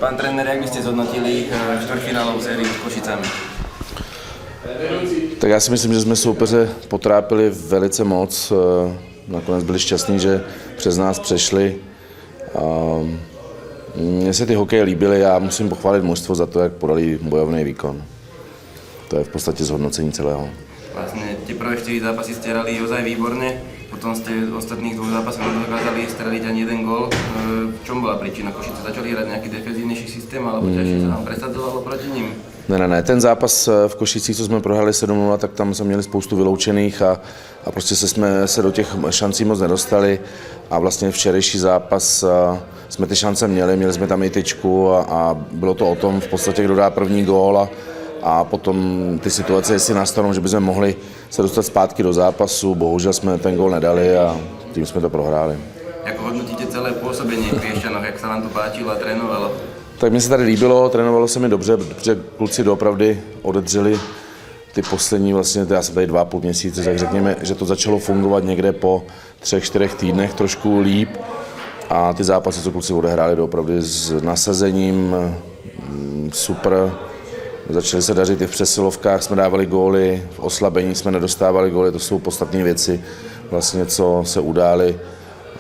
Pán trenér, jak byste zhodnotili čtvrtfinálovou sérii s Košicami? Tak já si myslím, že jsme soupeře potrápili velice moc. Nakonec byli šťastní, že přes nás přešli. Mně se ty hokeje líbily, já musím pochválit mužstvo za to, jak podali bojovný výkon. To je v podstatě zhodnocení celého. Vlastne tie prvé 4 zápasy ste hrali ozaj výborne, potom ste v ostatných 2 zápasoch nedokázali streliť ani jeden gól. V čom bola príčina? Košice začali hrať nejaký defenzívnejší systém, alebo ťažšie sa nám presadzovalo proti ním? Ne. Ten zápas v Košicích, co jsme prohráli 7-0, tak tam jsme měli spoustu vyloučených a prostě jsme se do těch šancí moc nedostali. A vlastně včerejší zápas jsme ty šance měli jsme tam i tyčku a bylo to o tom v podstatě, kdo dá první gól a potom ty situace, jestli nastanou, že bychom mohli se dostat zpátky do zápasu, bohužel jsme ten gól nedali a tím jsme to prohráli. Ako hodnotíte celé pôsobenie v Piešťanoch, jak sa vám to páčilo a trénovalo? Tak mně se tady líbilo, trénovalo se mi dobře, protože kluci doopravdy odedřeli ty poslední, vlastně já jsem tady 2,5 měsíce, tak řekněme, že to začalo fungovat někde po 3-4 týdnech trošku líp a ty zápasy, co kluci odehráli doopravdy s nasazením, super. Začaly se dařit i v přesilovkách, jsme dávali góly, v oslabení jsme nedostávali góly, to jsou podstatné věci, vlastně, co se udály.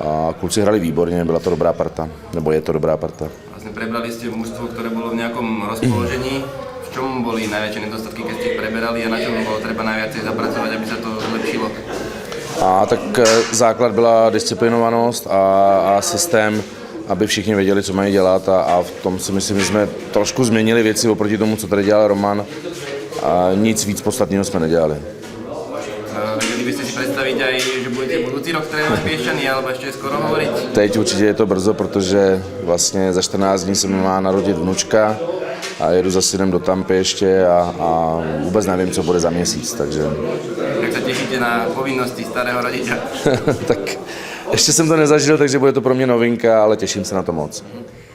A kluci hrali výborně, byla to dobrá parta, nebo je to dobrá parta. Vlastne prebrali ste mužstvo, ktoré bolo v nejakom rozpoložení. V čom boli najväčšie nedostatky, keď ste ich preberali a na čom bolo treba najviacej zapracovať, aby sa to zlepšilo? A tak základ byla disciplinovanost a systém, aby všichni věděli, co mají dělat a v tom si myslím, že jsme trošku změnili věci oproti tomu, co tady dělal Roman a nic víc podstatného jsme nedělali. Vedeli by ste si predstaviť aj, že budete budúci rok trénovať Piešťany, alebo ešte je skoro hovoriť? Teď určitě je to brzo, protože vlastně za 14 dní se mi má narodit vnučka a jedu za synem do Tampy ještě a vůbec nevím, co bude za měsíc, takže... Jak sa tešíte na povinnosti starého rodiča? Tak ještě jsem to nezažil, takže bude to pro mě novinka, ale těším se na to moc.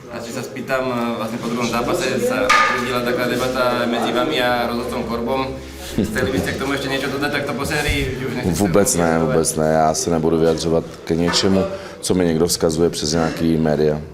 A či sa spýtam, vlastne po druhom zápase sa udiela taká debata medzi vami a rozhodcom Korbom. Chceli by ste k tomu ešte niečo dodať takto po sérii? Vůbec ne, já se nebudu vyjadřovat k něčemu, co mi někdo vzkazuje přes nějaký média.